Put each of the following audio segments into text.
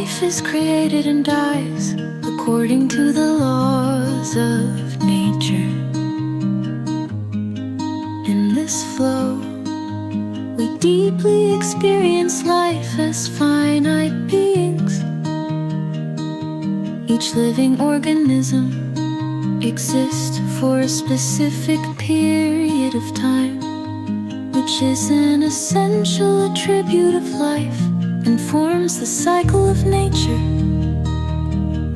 life is created and dies according to the laws of nature. In this flow, we deeply experience life as finite beings. Each living organism exists for a specific period of time, which is an essential attribute of life and forms the cycle of nature.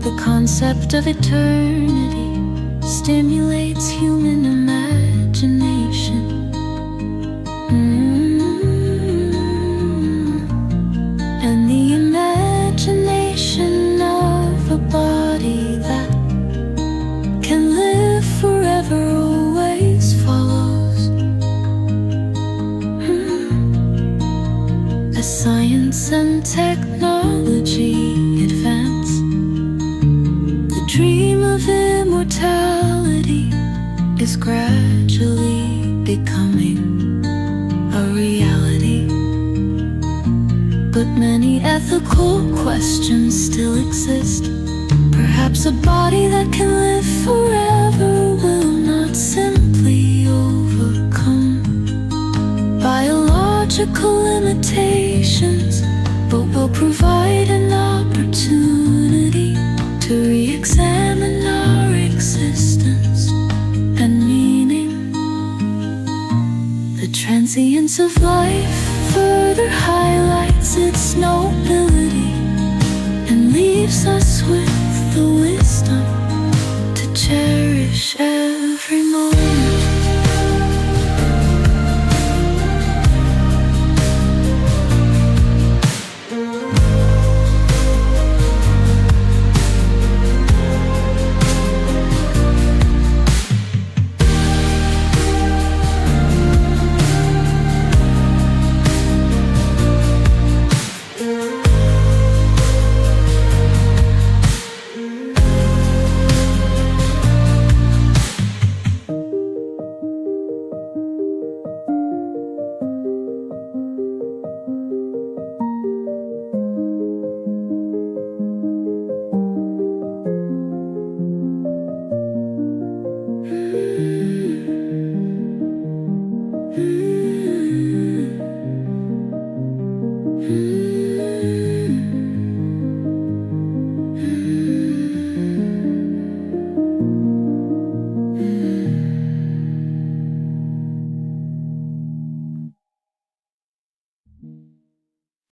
The concept of eternity stimulates human imagination. And the imagination of a body that can live forever always follows. As science and technology advance, the dream of immortality is gradually becoming a reality. But many ethical questions still exist. Perhaps a body that can live forever will not simply overcome biological limitations, but will provide an opportunity to re-examine our existence and meaning. The transience of life further highlights its nobility and leaves us with the wisdom to cherish every moment. Mm-hmm.